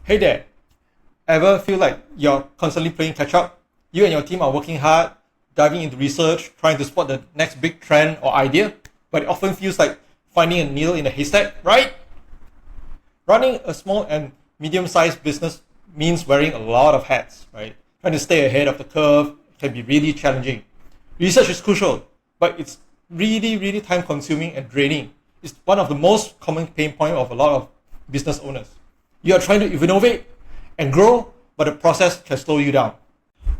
Hey there, ever feel like you're constantly playing catch up? You and your team are working hard, diving into research, trying to spot the next big trend or idea, but it often feels like finding a needle in a haystack, right? Running a small and medium-sized business means wearing a lot of hats, right? Trying to stay ahead of the curve can be really challenging. Research is crucial, but it's really time consuming and draining. It's one of the most common pain points of a lot of business owners. You are trying to innovate and grow, but the process can slow you down.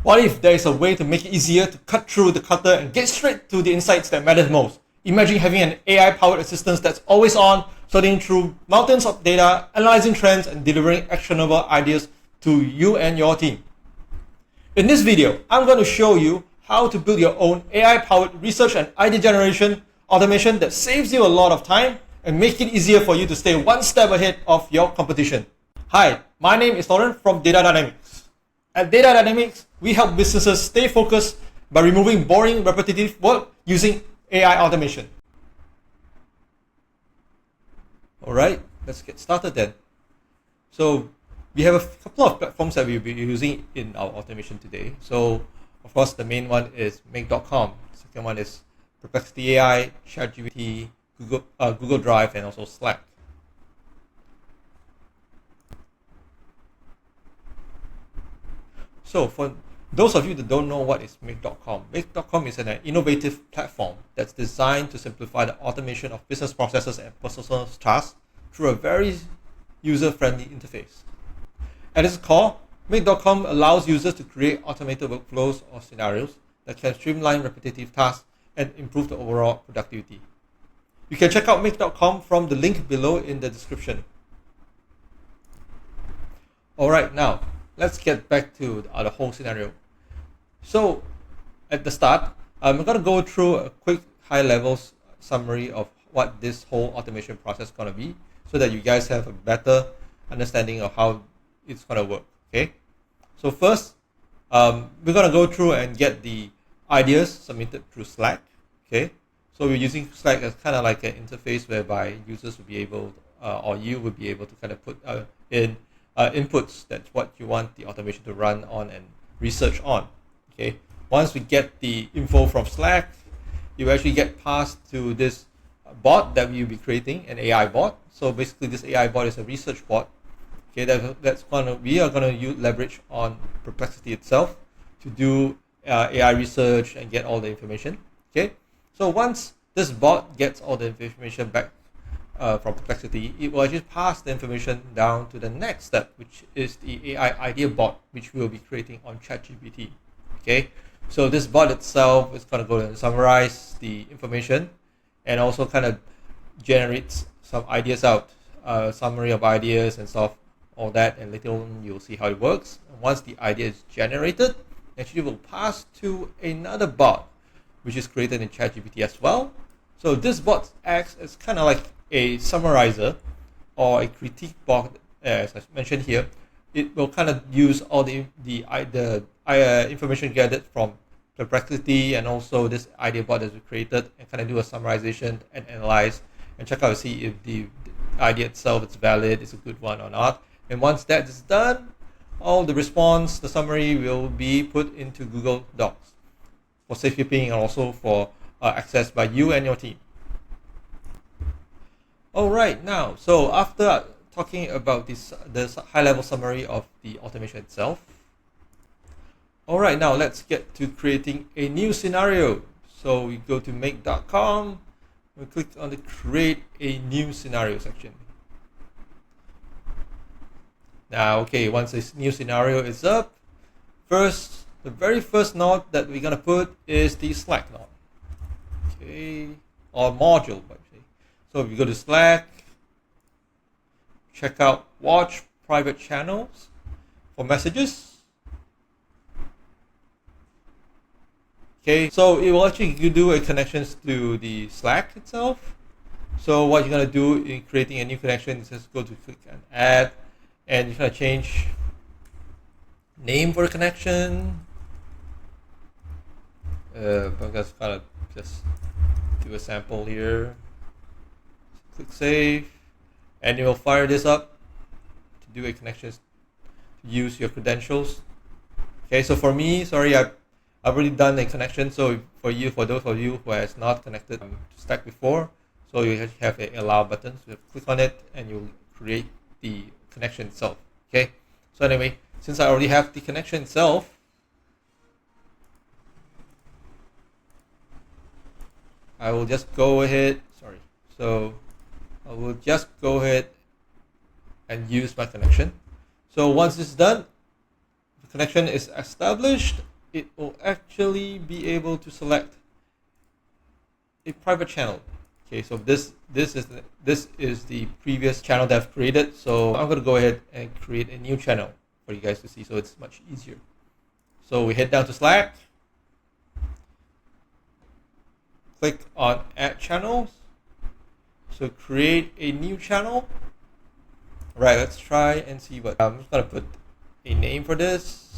What if there is a way to make it easier to cut through the clutter and get straight to the insights that matter most? Imagine having an AI-powered assistant that's always on, sorting through mountains of data, analyzing trends, and delivering actionable ideas to you and your team. In this video, I'm going to show you how to build your own AI-powered research and idea generation automation that saves you a lot of time and make it easier for you to stay one step ahead of your competition. Hi, my name is Lauren from Data Dynamics. At Data Dynamics, we help businesses stay focused by removing boring, repetitive work using AI automation. Alright, let's get started then. So we have a couple of platforms that we'll be using in our automation today. So of course the main one is make.com. The second one is Perplexity AI, ChatGPT, Google Drive, and also Slack. So for those of you that don't know what is make.com, make.com is an innovative platform that's designed to simplify the automation of business processes and personal tasks through a very user-friendly interface. At its core, make.com allows users to create automated workflows or scenarios that can streamline repetitive tasks and improve the overall productivity. You can check out make.com from the link below in the description. Alright, now let's get back to the whole scenario. So at the start, I'm going to go through a quick high-level summary of what this whole automation process is going to be so that you guys have a better understanding of how it's going to work. Okay. So first, we're going to go through and get the ideas submitted through Slack. Okay. So we're using Slack as kind of like an interface whereby users will be able, or you will be able to kind of put in inputs. That's what you want the automation to run on and research on. Okay. Once we get the info from Slack, you actually get passed to this bot that we'll be creating, an AI bot. So basically, this AI bot is a research bot. Okay, we are going to leverage on Perplexity itself to do AI research and get all the information. Okay, so once this bot gets all the information back from Perplexity, it will actually pass the information down to the next step, which is the AI idea bot, which we will be creating on ChatGPT. Okay, so this bot itself is going to go and summarize the information and also kind of generates some ideas out, summary of ideas and stuff. All that, and later on you'll see how it works. And once the idea is generated, actually will pass to another bot, which is created in ChatGPT as well. So this bot acts as kind of like a summarizer or a critique bot, as I mentioned here. It will kind of use all the information gathered from Perplexity and also this idea bot that we created, and kind of do a summarization and analyze and check out to see if the idea itself is valid, is a good one or not. And once that is done, all the response, the summary will be put into Google Docs for safekeeping and also for access by you and your team. Alright, now, so after talking about this high-level summary of the automation itself, alright, now let's get to creating a new scenario. So we go to make.com, we click on the create a new scenario section. Now, okay, once this new scenario is up, first, the very first node that we're going to put is the Slack node. Okay, or module, actually. So if you go to Slack, check out watch private channels for messages. Okay, so it will actually do a connections to the Slack itself. So what you're going to do in creating a new connection is just go to click and add. And you're going to change name for the connection. I'm just going to just do a sample here. Click save. And you will fire this up to do a connection to use your credentials. Okay, so for me, sorry, I've already done a connection. So for those of you who has not connected to Stack before, so you have a allow button. So you click on it and you create the connection itself. Okay, so anyway, since I already have the connection itself, I will just go ahead. Sorry, so I will just go ahead and use my connection. So once it's done, the connection is established, it will actually be able to select a private channel. Okay, so this is the previous channel that I've created. So I'm gonna go ahead and create a new channel for you guys to see, so it's much easier. So we head down to Slack, click on Add Channels. So create a new channel. Right, let's try and see what I'm just gonna put a name for this.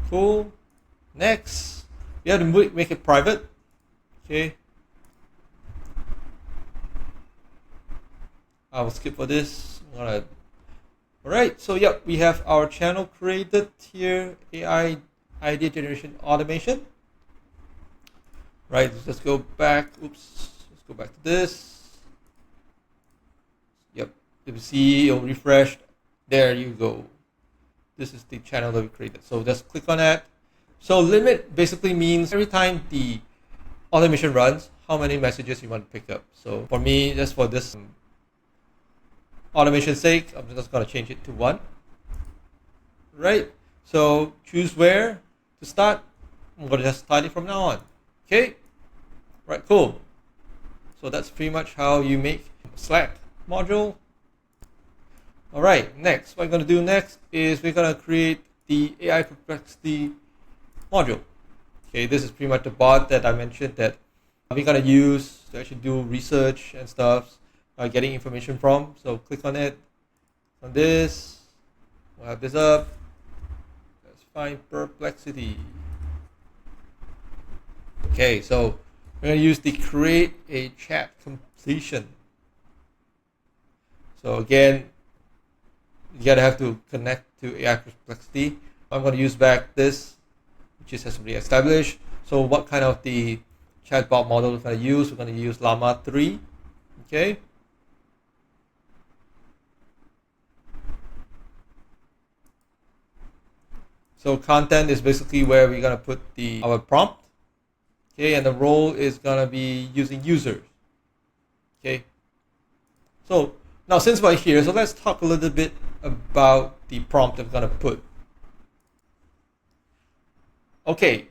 Cool. Next, we have to make it private. Okay. I will skip for this. Alright, so yeah, we have our channel created here, AI idea generation automation. Right, let's go back. Oops, let's go back to this. Yep, you see it'll refresh. There you go. This is the channel that we created. So just click on that. So limit basically means every time the automation runs, how many messages you want to pick up. So for me, just for this automation's sake, I'm just going to change it to 1. Right, so choose where to start. I'm going to just start it from now on. Okay, right, cool. So that's pretty much how you make a Slack module. All right, next, what we're going to do next is we're going to create the AI Perplexity module. Okay, this is pretty much the bot that I mentioned that we're going to use to actually do research and stuff, getting information from. So click on it, on this, we'll have this up. Let's find Perplexity. Okay, so we're going to use the create a chat completion. So again, you gotta have to connect to AI Perplexity. I'm going to use back this, which has already established. So what kind of the chatbot model we're going to use? We're going to use Llama 3. Okay. So content is basically where we're going to put our prompt. Okay, and the role is going to be using users. Okay. So now since we're here, so let's talk a little bit about the prompt I'm going to put. Okay,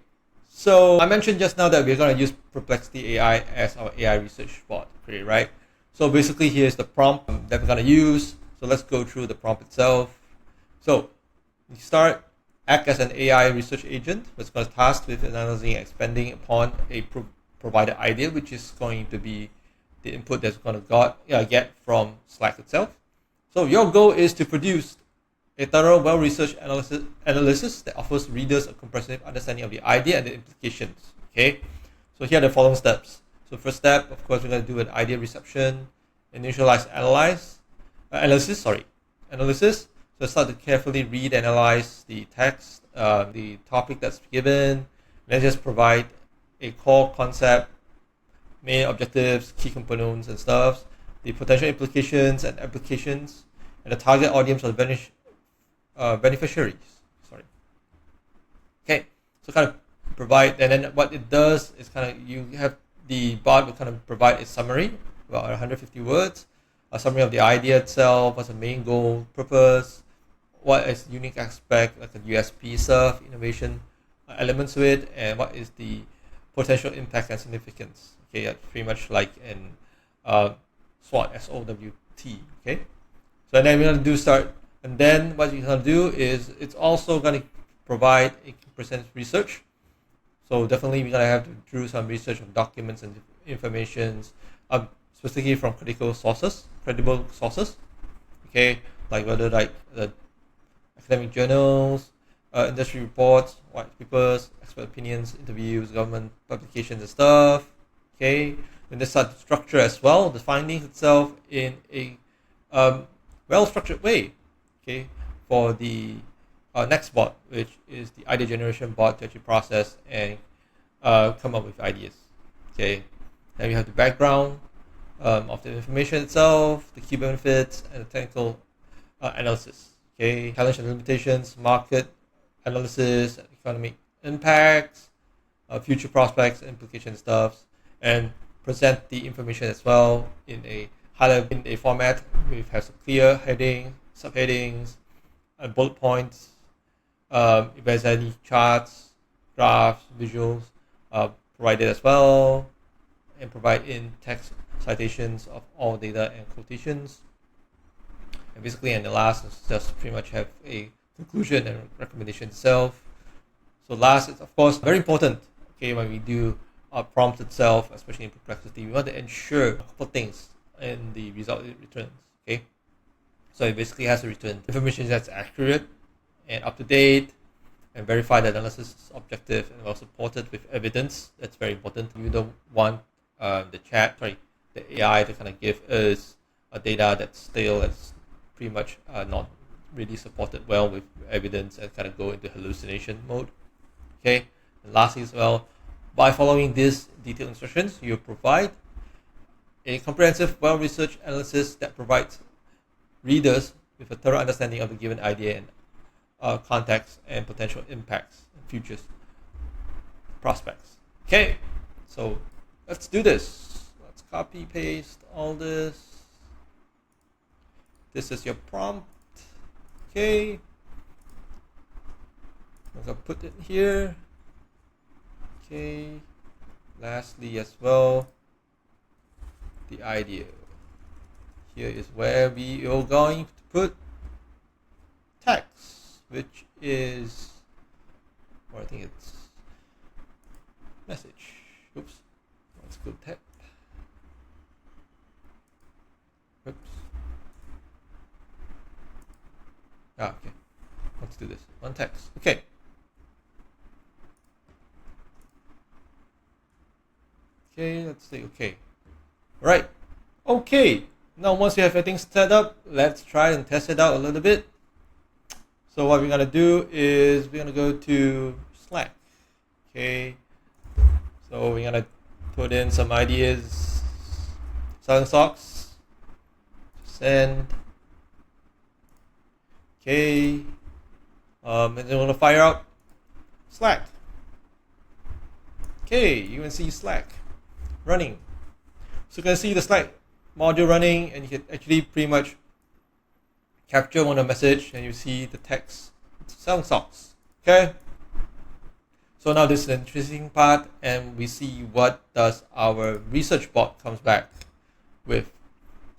so I mentioned just now that we're going to use Perplexity AI as our AI research bot, right? So basically here's the prompt that we're going to use. So let's go through the prompt itself. So you start, act as an AI research agent, which is tasked with analyzing and expanding upon a provided idea, which is going to be the input that's going to get from Slack itself. So your goal is to produce a thorough, well-researched analysis that offers readers a comprehensive understanding of the idea and the implications. Okay, so here are the following steps. So first step, of course, we're going to do an idea reception, initialize analysis. So start to carefully read, analyze the text, the topic that's given. Let's just provide a core concept, main objectives, key components and stuff, the potential implications and applications, and the target audience or the beneficiaries. Okay, so kind of provide, and then what it does is kind of you have the bot will kind of provide a summary, about 150 words, a summary of the idea itself, what's the main goal, purpose, what is unique aspect like the USP stuff, innovation elements to it, and what is the potential impact and significance. Okay, that's pretty much like in SWOT, SOWT. Okay, so then we're going to and then what you're going to do is it's also going to provide a percent research. So definitely we're going to have to do some research of documents and informations, specifically from credible sources. Okay, like whether like the academic journals, industry reports, white papers, expert opinions, interviews, government publications and stuff. Okay, then there's a structure as well, the findings itself in a well-structured way. Okay, for the next bot, which is the idea generation bot to actually process and come up with ideas. Okay, then we have the background of the information itself, the key benefits, and the technical analysis. Okay, challenge and limitations, market analysis, economic impacts, future prospects, implication stuffs, and present the information as well in a in a format which has a clear heading, subheadings, and bullet points. If there's any charts, graphs, visuals, provided as well, and provide in text citations of all data and quotations. And basically, and the last is just pretty much have a conclusion and recommendation itself. So last is of course very important. Okay, when we do our prompt itself, especially in Perplexity, we want to ensure a couple things in the result it returns. Okay, so it basically has to return information that's accurate and up to date, and verify that analysis is objective and well supported with evidence. That's very important. You don't want the AI to kind of give us a data that's stale, that's pretty much not really supported well with evidence, and kind of go into hallucination mode. Okay, and lastly as well, by following these detailed instructions, you provide a comprehensive, well-researched analysis that provides readers with a thorough understanding of the given idea and context and potential impacts and futures prospects. Okay, so let's do this. Let's copy paste all this. This is your prompt. Okay, I'm gonna put it here. Okay, lastly as well, the idea. Here is where we are going to put text, which is, or I think it's message. Oops, let's go text. Oops. Okay, let's do this. One text. Okay. Okay, let's say okay. Right. Okay. Now once you have everything set up, let's try and test it out a little bit. So what we're gonna do is we're gonna go to Slack. Okay. So we're gonna put in some ideas. Selling socks. Send. Okay. And then we're gonna fire up Slack. Okay, you can see Slack running. So you can see the Slack module running, and you can actually pretty much capture one of the message, and you see the text selling socks. Okay. So now this is the interesting part, and we see what does our research bot comes back with.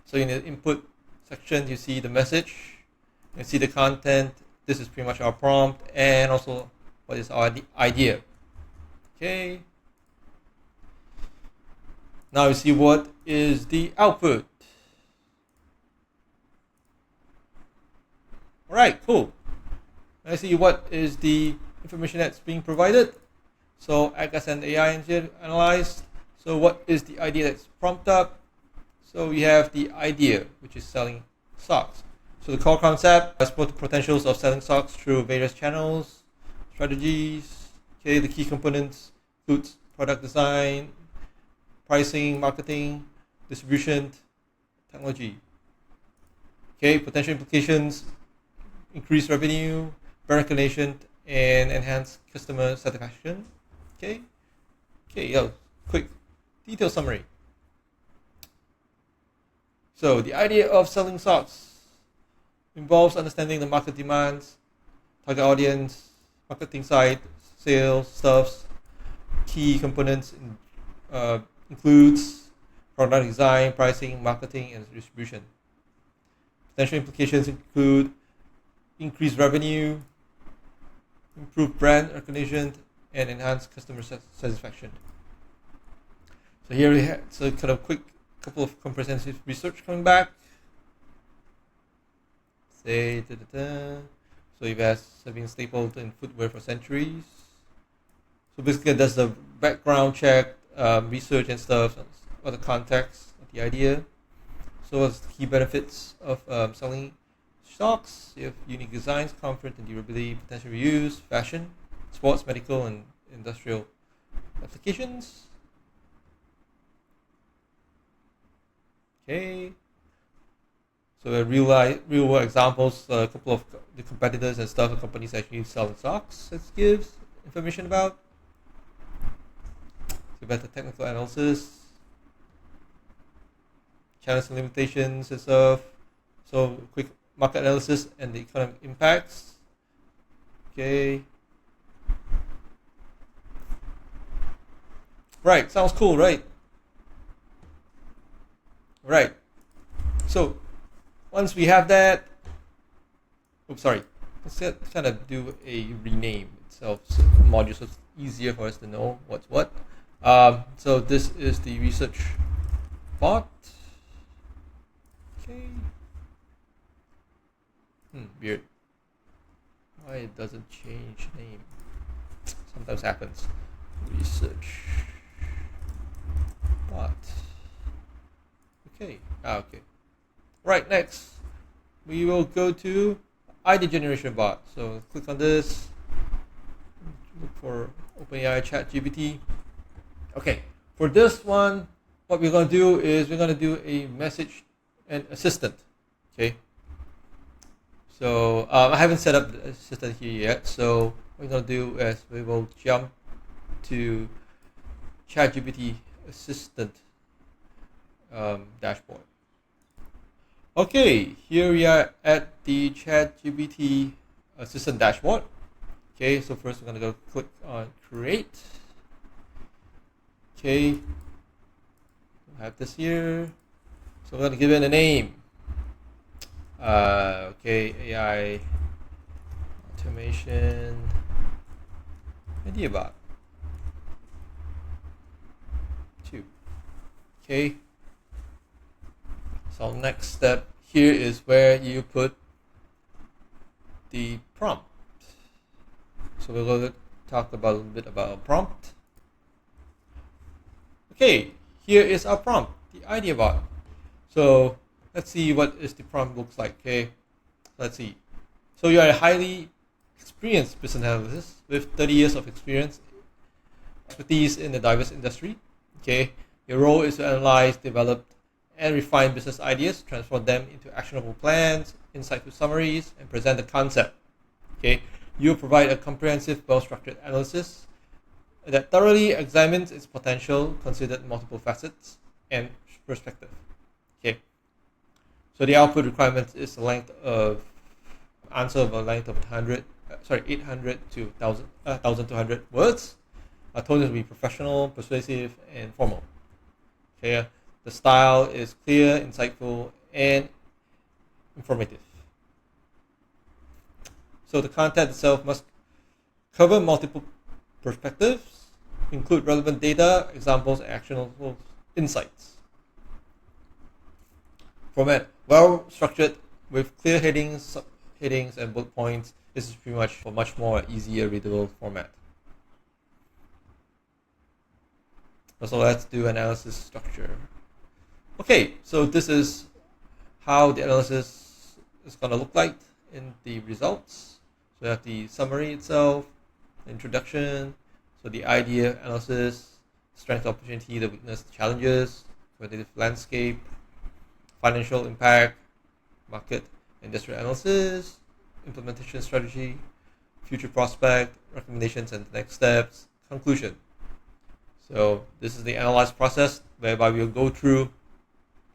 So in the input section, you see the message, you see the content. This is pretty much our prompt, and also what is our idea. Okay. Now you see what is the output. Alright, cool. Let's see what is the information that's being provided. So act as an AI engine analyzed. So what is the idea that's prompted up? So we have the idea, which is selling socks. So the core concept, explore the potentials of selling socks through various channels, strategies. Okay, the key components includes product design, pricing, marketing, distribution, technology. Okay, potential implications, increase revenue, brand recognition, and enhance customer satisfaction. Okay, quick detailed summary. So the idea of selling socks involves understanding the market demands, target audience, marketing side, sales, stuffs. Key components includes product design, pricing, marketing, and distribution. Potential implications include increased revenue, improved brand recognition, and enhanced customer satisfaction. So here we have a kind of quick couple of comprehensive research coming back. Say, so it has been stapled in footwear for centuries. So basically, that's the background check, research and stuff, what the context of the idea. So what's the key benefits of selling stocks? You have unique designs, comfort and durability, potential reuse, fashion, sports, medical, and industrial applications. Okay. So real world examples, a couple of the competitors and stuff the companies actually selling stocks. It gives information about. So better technical analysis, challenges and limitations and stuff. So quick market analysis and the economic impacts. Okay. Right, sounds cool, right? Right. So once we have that, let's kind of do a rename itself, so the module, so it's easier for us to know what's what. So this is the research bot. Okay. Weird. Why it doesn't change name? Sometimes happens. Research bot. Okay. Okay. Right, next we will go to idea generation bot. So click on this. Look for OpenAI ChatGPT. Okay. For this one, what we're going to do is we're going to do a message and assistant. Okay. So I haven't set up the assistant here yet. So what we're going to do is we will jump to ChatGPT assistant dashboard. Okay, here we are at the ChatGPT assistant dashboard. Okay, so first we're going to go click on create. Okay, I have this here. So we're going to give it a name. Okay, AI automation idea bot 2. Okay. So next step here is where you put the prompt. So we're going to talk about a little bit about a prompt. Okay, here is our prompt, the idea bot. So let's see what is the prompt looks like. Okay, let's see. So you are a highly experienced business analyst with 30 years of expertise in the diverse industry. Okay, your role is to analyze, develop, and refine business ideas, transform them into actionable plans, insightful summaries, and present the concept. Okay, you provide a comprehensive, well-structured analysis that thoroughly examines its potential, considered multiple facets and perspective. Okay, so the output requirement is a length of answer of a length of 800 to 1,200 words. Our tone will be professional, persuasive, and formal. Okay. The style is clear, insightful, and informative. So the content itself must cover multiple perspectives, include relevant data, examples, and actionable insights. Format: well structured with clear headings, subheadings, and bullet points. This is pretty much for much more easier readable format. So let's do analysis structure. Okay, so this is how the analysis is going to look like in the results. So we have the summary itself, the introduction, so the idea analysis, strength, opportunity, the weakness, the challenges, competitive landscape, financial impact, market, industrial analysis, implementation strategy, future prospect, recommendations and next steps, conclusion. So this is the analyze process whereby we'll go through.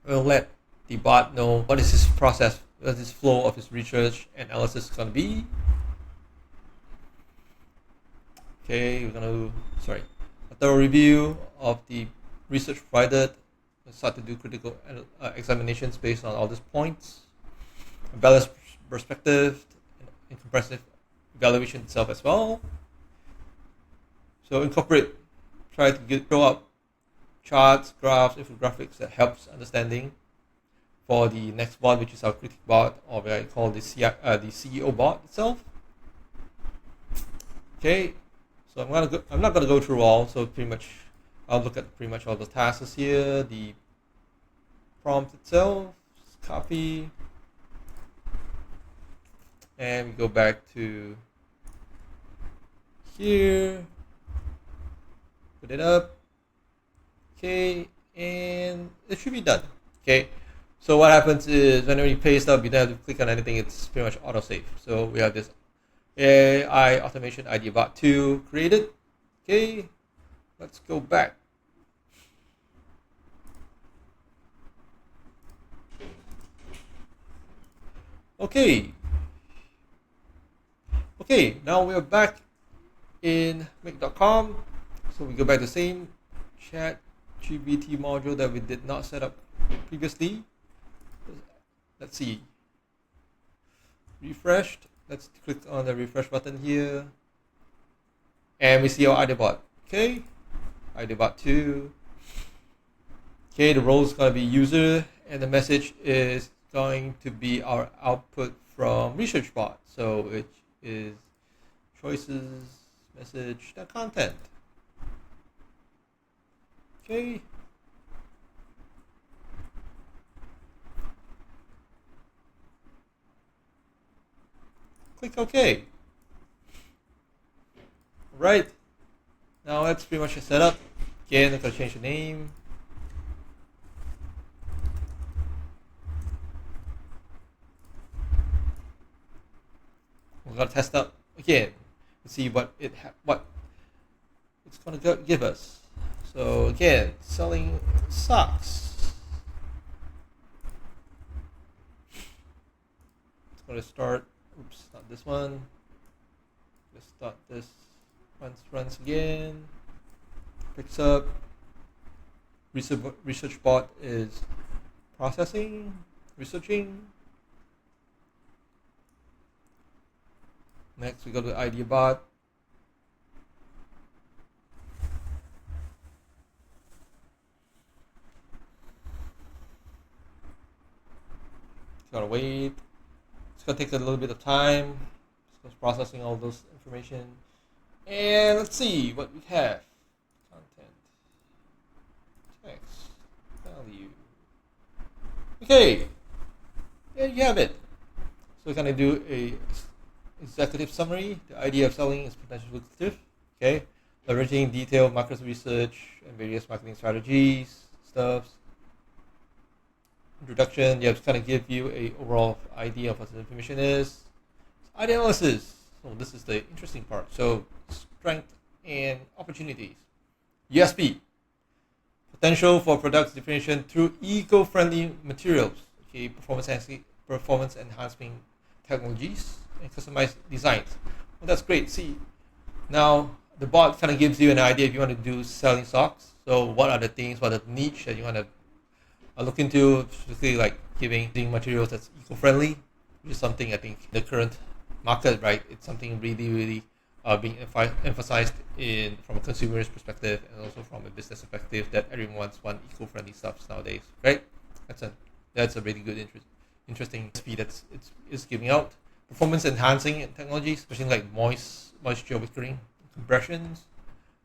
We'll let the bot know what is his process, what is his flow of his research and analysis going to be. Okay, we're going to, a thorough review of the research provided. We'll start to do critical examinations based on all these points. A balanced perspective and comprehensive evaluation itself as well. So try to throw up charts, graphs, infographics that helps understanding for the next bot, which is our critic bot, or what I call the CEO bot itself. Okay, so I'm not gonna go through all. So pretty much I'll look at pretty much all the tasks here, the prompt itself, copy, and we go back to here, put it up, okay, and it should be done. Okay, so what happens is whenever you paste up, you don't have to click on anything, it's pretty much autosave. So we have this AI automation idea bot 2 created. Okay, let's go back. Okay, now we're back in make.com. So we go back to the same chat GPT module that we did not set up previously. Let's see. Refreshed. Let's click on the refresh button here. And we see our idea bot. Okay. Idea bot 2. Okay, the role is going to be user, and the message is going to be our output from research bot. So it is choices, message, the content. Okay. Click OK. Right. Now that's pretty much set up. Again, I'm going to change the name. We're going to test out again and see what it's going to give us. So again, selling socks. It's going to start. Oops, not this one. Let's start this. Runs again. Picks up. Research bot is processing, researching. Next, we go to idea bot. Gotta wait. It's gonna take a little bit of time. It's processing all those information. And let's see what we have. Content. Text. Value. Okay. There you have it. So we're gonna do a executive summary. The idea of selling is potentially lucrative. Okay. Leveraging detailed market research and various marketing strategies, stuff. Introduction, yeah, to kind of give you a overall idea of what the information is. Idea analysis. So this is the interesting part. So strength and opportunities. USP. Potential for product differentiation through eco-friendly materials. Okay, performance enhancing technologies and customized designs. Well, that's great. See, now the bot kind of gives you an idea if you want to do selling socks. So what are the things, what are the niche that you want to look into, specifically like giving materials that's eco-friendly, which is something I think the current market, right? It's something really being emphasized in from a consumer's perspective and also from a business perspective that everyone wants eco-friendly stuff nowadays, right? That's a really good interesting speed that it's giving out. Performance enhancing technologies, especially like moisture wicking, compressions.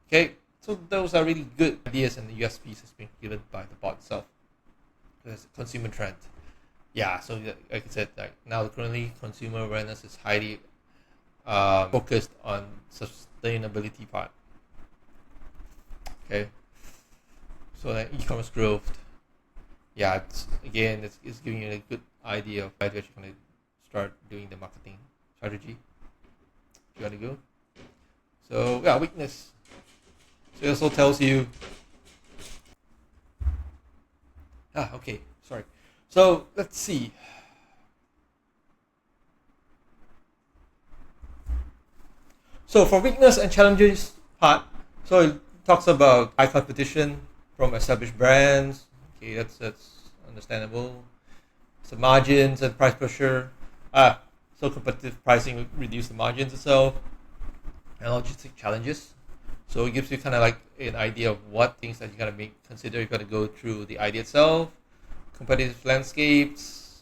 Okay, so those are really good ideas and the USPs that's being given by the bot itself. There's a consumer trend. Yeah, so like I said, like now currently consumer awareness is highly focused on sustainability part. Okay, so like e-commerce growth. Yeah, it's giving you a good idea of where you're going to start doing the marketing strategy. You want to go. So yeah, weakness. So it also tells you. Okay, sorry. So let's see. So for weakness and challenges part, so it talks about high competition from established brands. Okay, that's understandable. So margins and price pressure. So competitive pricing would reduce the margins itself. And logistic challenges. So it gives you kind of like an idea of what things that you gotta consider. You gotta go through the idea itself, competitive landscapes,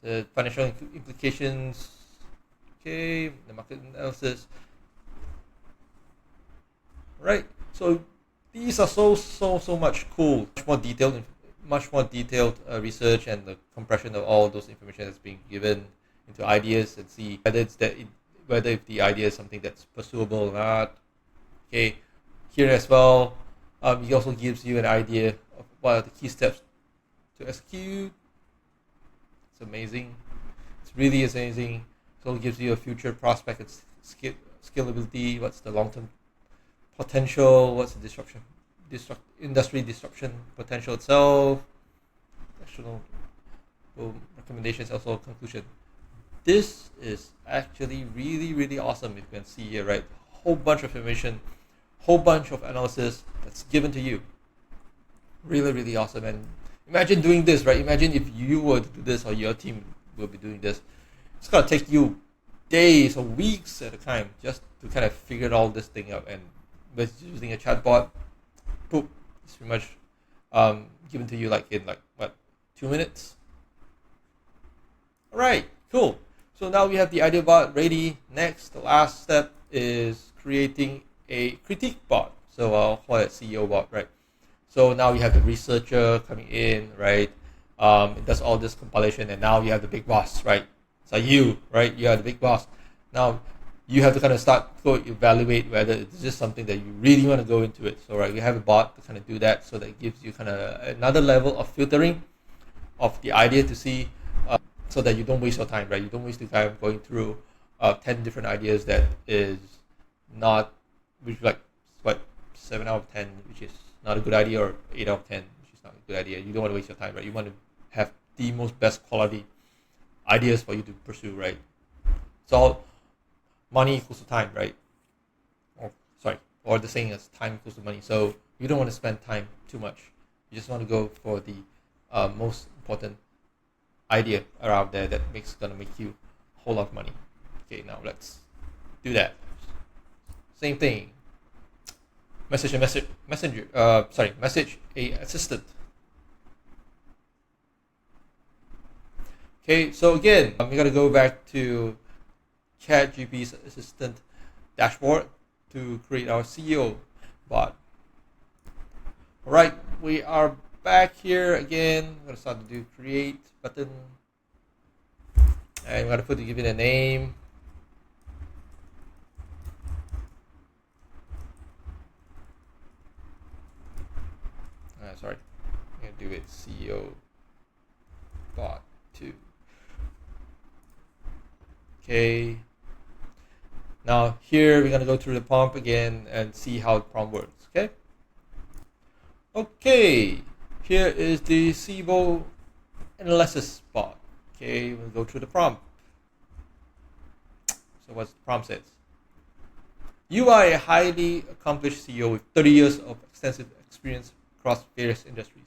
the financial implications, okay, the market analysis. Right. So These are so much cool, much more detailed research and the compression of all those information that's being given into ideas, and see whether if the idea is something that's pursuable or not. Okay, here as well, it also gives you an idea of what are the key steps to execute. It's amazing. It's really amazing. So it gives you a future prospect and scalability. What's the long-term potential? What's the industry disruption potential itself? National recommendations, also conclusion. This is actually really awesome. If you can see here, right? Whole bunch of information, whole bunch of analysis that's given to you. Really awesome. And imagine doing this, right? Imagine if you were to do this, or your team will be doing this. It's gonna take you days or weeks at a time just to kind of figure all this thing out. And with using a chatbot, boop, it's pretty much given to you in 2 minutes. All right, cool. So now we have the idea bot ready. Next, the last step is creating a critique bot. So I'll call it CEO bot, right? So now you have the researcher coming in, right? It does all this compilation, and now you have the big boss, right? So you, right? You are the big boss. Now you have to kind of evaluate whether it's just something that you really want to go into it. So right, we have a bot to kind of do that, so that it gives you kind of another level of filtering of the idea to see, so that you don't waste your time, right? You don't waste the time going through 10 different ideas that is not, which 7 out of 10, which is not a good idea, or 8 out of 10, which is not a good idea. You don't want to waste your time, right? You want to have the most best quality ideas for you to pursue, right? So money equals to time, right? Or the saying is time equals to money. So you don't want to spend time too much. You just want to go for the most important idea around there that gonna make you a whole lot of money. Okay, now let's do that. Same thing. Message a assistant. Okay, so again, we gotta go back to ChatGPT's assistant dashboard to create our CEO bot. All right, we are back here again. I'm gonna start to do create button, and I'm gonna give it a name. I'm gonna do it CEO bot 2. Okay. Now here we're gonna go through the prompt again and see how the prompt works. Okay. Here is the SIBO analysis bot. Okay, we'll go through the prompt. So what the prompt says: you are a highly accomplished CEO with 30 years of extensive experience across various industries.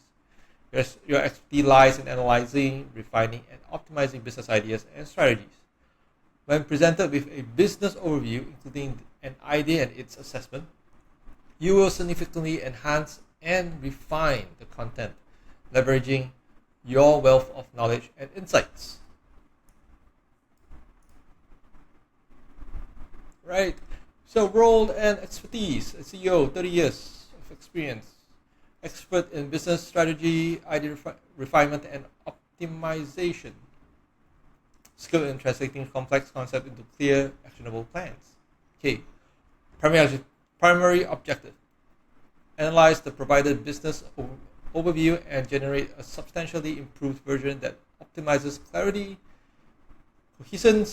Your expertise lies in analyzing, refining, and optimizing business ideas and strategies. When presented with a business overview, including an idea and its assessment, you will significantly enhance and refine the content, leveraging your wealth of knowledge and insights. Right? So role and expertise: a CEO, 30 years of experience, expert in business strategy, idea refinement, and optimization. Skill in translating complex concepts into clear, actionable plans. Okay. Primary objective: analyze the provided business overview and generate a substantially improved version that optimizes clarity, cohesion,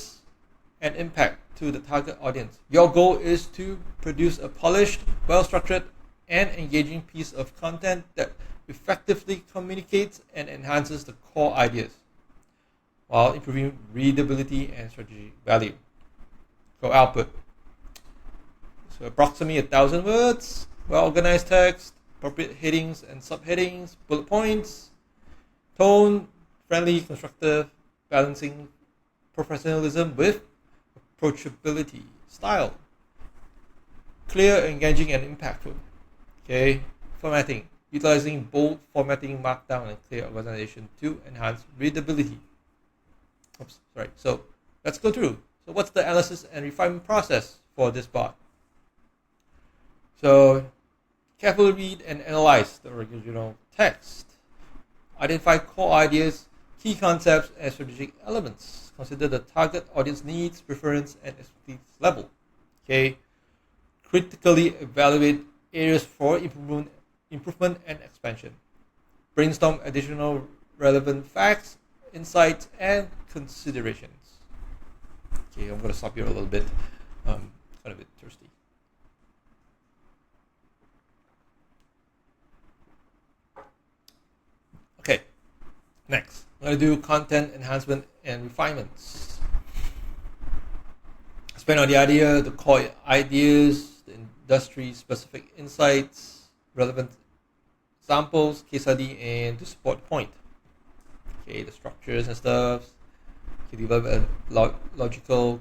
and impact to the target audience. Your goal is to produce a polished, well-structured, and engaging piece of content that effectively communicates and enhances the core ideas, while improving readability and strategic value. So output: so approximately 1,000 words, well-organized text, appropriate headings and subheadings, bullet points, tone, friendly, constructive, balancing professionalism with approachability, style, clear, engaging, and impactful. Okay, formatting: utilizing bold formatting, markdown, and clear organization to enhance readability. So let's go through. So what's the analysis and refinement process for this bot? So Carefully read and analyze the original text. Identify core ideas, key concepts, and strategic elements. Consider the target audience needs, preference, and expertise level. Okay. Critically evaluate areas for improvement and expansion. Brainstorm additional relevant facts, insights, and considerations. Okay, I'm going to stop here a little bit. Kind of a bit thirsty. Okay, next, I'm going to do content enhancement and refinements. Expand on the idea, the core ideas, the industry-specific insights, relevant examples, case study, and to support the point. Okay, the structures and stuff. Okay, develop a logical,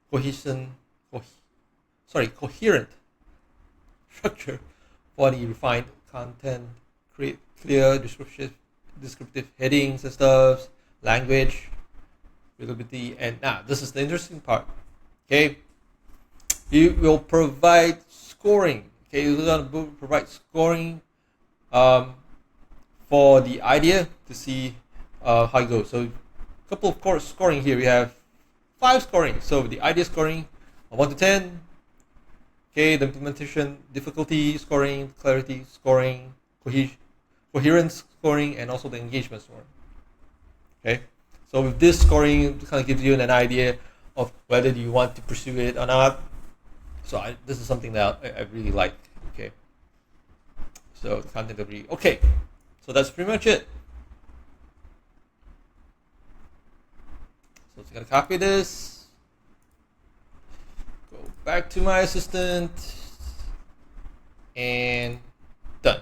coherent structure for the refined content. Create clear descriptive headings and stuff, language, readability, and now this is the interesting part. Okay, you will provide scoring. Okay, you're going to provide scoring for the idea to see how it goes. So, a couple of course scoring here. We have 5 scoring. So the idea scoring 1 to 10. Okay, the implementation difficulty scoring, clarity scoring, coherence scoring, and also the engagement scoring. Okay, so with this scoring, it kind of gives you an idea of whether you want to pursue it or not. So this is something that I really like. Okay, so the content delivery. Okay, so that's pretty much it. So I'm gonna copy this, go back to my assistant, and done.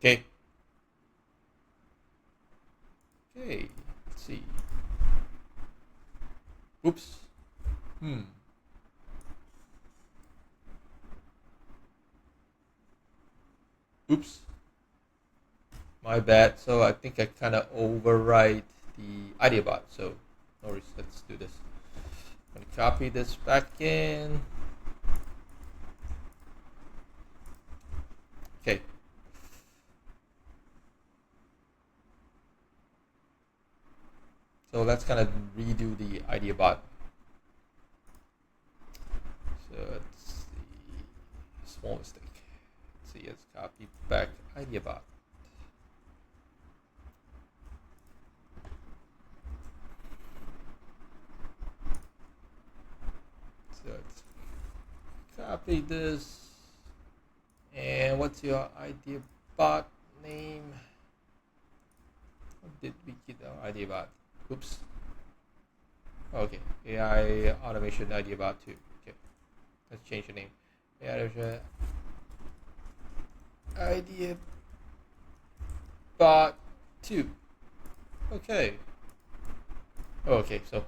Okay. Okay, let's see. Oops. Oops. My bad. So I think I kind of overwrite the idea bot. So no worries. Let's do this. I'm going to copy this back in. Okay. So let's kind of redo the idea bot. So let's see. Small mistake. Let's see. Let's copy back idea bot. So let's copy this. And what's your idea bot name? What did we get our idea bot? Oops. Okay. AI automation idea bot 2. Okay. Let's change the name. AI idea bot 2. Okay. Okay, so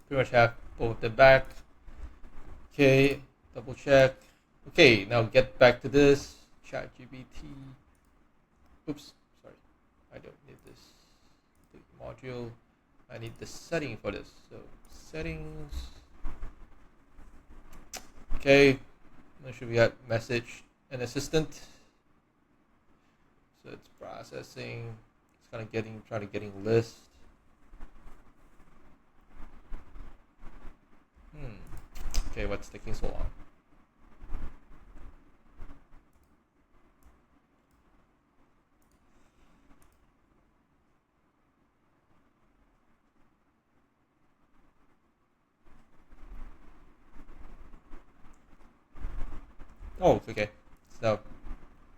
pretty much have both of them back. Okay, double check. Okay, now get back to this. ChatGPT. Oops, sorry. I don't need this. The module. I need the setting for this. So settings. Okay. Make sure we have message and assistant. So it's processing. It's kind of trying to getting list. Okay, what's taking so long? Oh, okay. So,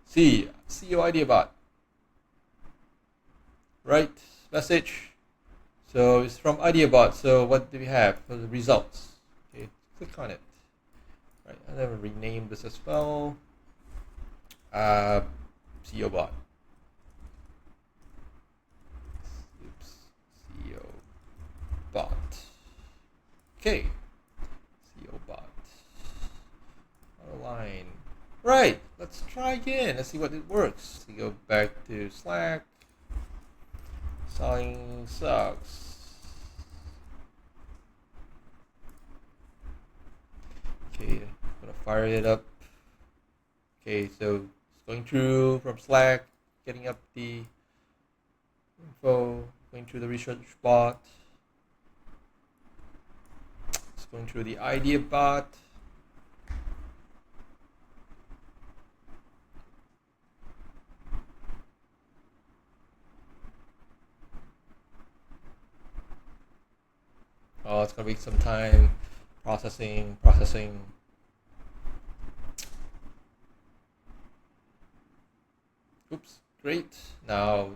CEO idea bot. Right, message. So it's from idea bot. So what do we have for the results? Okay, click on it. Right, I'm gonna rename this as well. CEO bot. Oops, CEO bot. Okay, CEO bot. Line. Right, let's try again. Let's see what it works. We go back to Slack. Selling sucks. Okay, I'm gonna fire it up. Okay, so going through from Slack, getting up the info, going through the research bot, just going through the idea bot. Oh, it's gonna be some time processing. Oops, great. Now,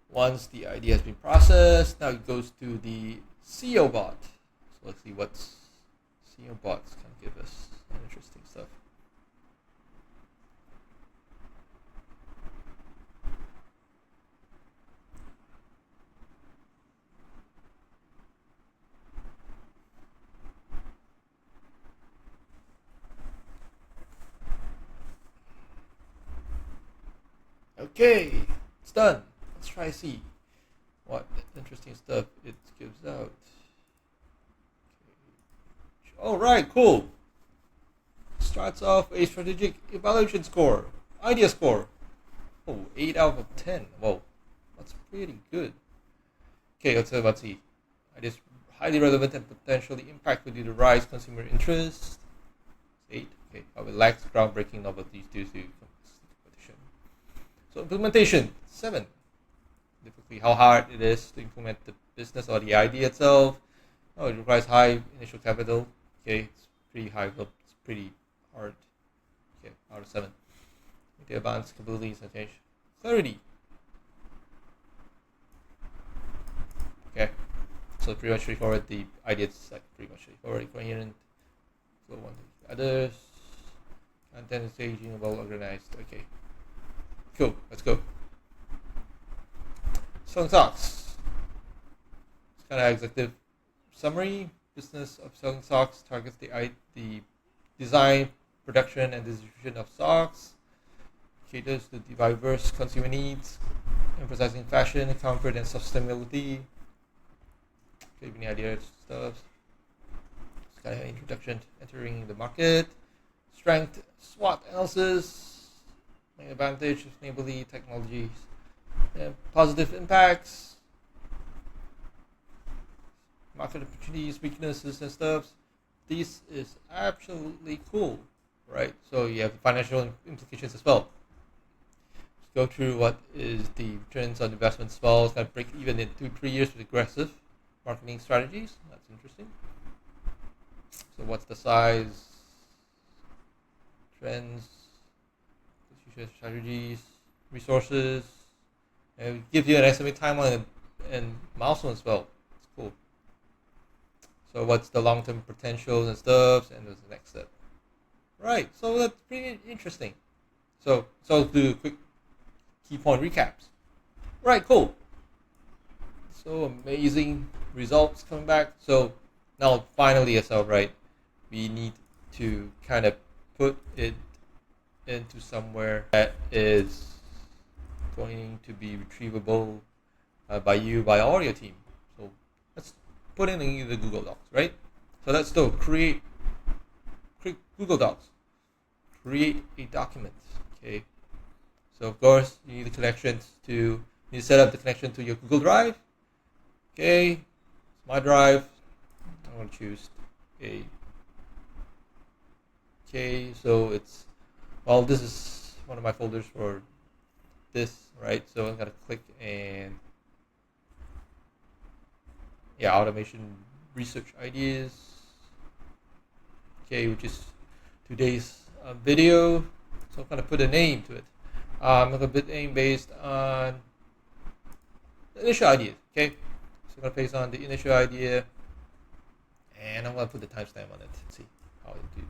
once the idea has been processed, now it goes to the SEO bot. So let's see what SEO bots can give us interesting stuff. Okay, it's done. Let's try see what interesting stuff it gives out. All right, cool. Starts off a strategic evaluation score, idea score. Oh, 8 out of 10. Whoa, that's pretty good. Okay, let's see. Ideas highly relevant and potentially impactful due to rise consumer interest. 8. Okay, it lacks groundbreaking novelties due to competition. So implementation 7. Difficulty, how hard it is to implement the business or the idea itself. Oh, it requires high initial capital. Okay, it's pretty high, but it's pretty hard. Okay, out of 7. The advanced capabilities and change. Clarity. Okay, so pretty much straightforward. The idea is like pretty much straightforward, coherent. So one to others. Content is staging, well organized. Okay, cool. Let's go. Selling socks. It's kind of executive summary. Business of selling socks targets the design, production, and distribution of socks. Caters to diverse consumer needs, emphasizing fashion, comfort, and sustainability. Okay, any ideas, stuff? It's kind of an introduction to entering the market. Strength, SWOT analysis, main advantage, sustainability, technologies, and positive impacts, market opportunities, weaknesses, and stuff. This is absolutely cool, right? So you have financial implications as well. Let's go through what is the returns on investment as well. It's going to break even in 2-3 years with aggressive marketing strategies. That's interesting. So what's the size? Trends, strategies, resources, and it gives you an estimated timeline and milestone as well. It's cool. So what's the long-term potential and stuff, and what's the next step? Right, so that's pretty interesting. So let's do quick key point recaps. Right, cool. So amazing results coming back. So now finally, as well, right, we need to kind of put it into somewhere that is going to be retrievable by all your team. So let's put it in the Google Docs, right? So let's do create Google Docs, create a document. Okay. So of course you need the connections you set up the connection to your Google Drive. Okay, it's my drive. I'm gonna choose a. Okay, so this is one of my folders for this, right? So I'm gonna click and automation research ideas. Okay, which is today's video. So I'm gonna put a name to it. I'm gonna put a name based on the initial idea. Okay, so I'm gonna paste on the initial idea, and I'm gonna put the timestamp on it. Let's see how it do.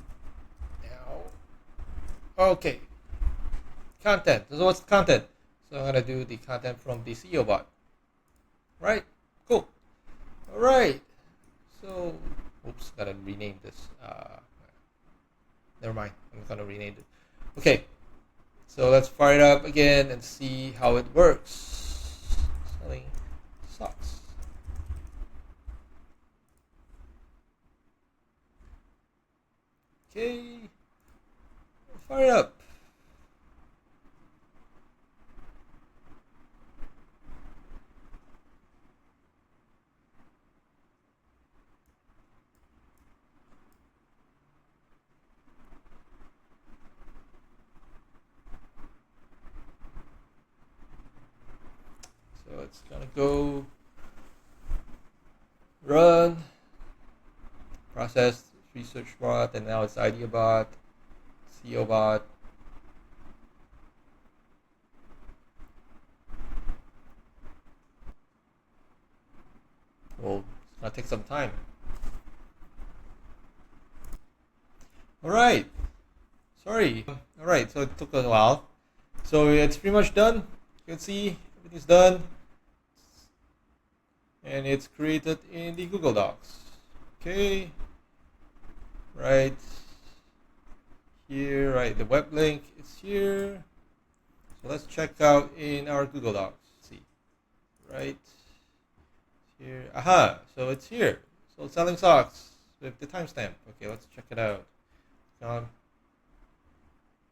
Okay, content. So what's the content? So I'm gonna do the content from the SEO bot. Right? Cool. All right. So, oops, gotta rename this. Never mind. I'm gonna rename it. Okay. So let's fire it up again and see how it works. Selling socks. Okay. Fire it up. So it's gonna go run process research bot, and now it's idea bot, SEO bot. Well, it's gonna take some time. Alright. Sorry. Alright, so it took a while. So it's pretty much done. You can see everything's done. And it's created in the Google Docs. Okay. Right here, right, the web link is here. So let's check out in our Google Docs. Let's see. Right here. Aha, so it's here. So selling socks with the timestamp. Okay, let's check it out.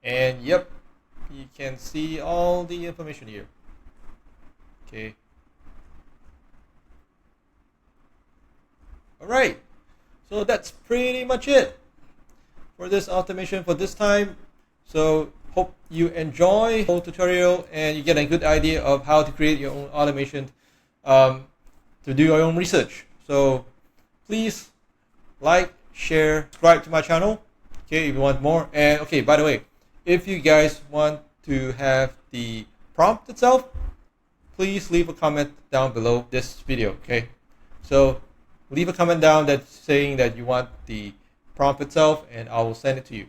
And yep, you can see all the information here. Okay. Alright, so that's pretty much it for this automation for this time. So hope you enjoy the whole tutorial and you get a good idea of how to create your own automation to do your own research. So please like, share, subscribe to my channel, okay, if you want more. And okay, by the way, if you guys want to have the prompt itself, please leave a comment down below this video, okay? So leave a comment down that's saying that you want the prompt itself and I will send it to you.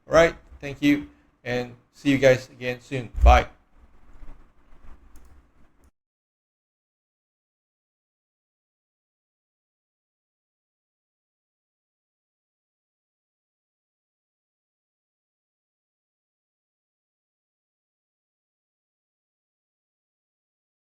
Alright, thank you and see you guys again soon. Bye.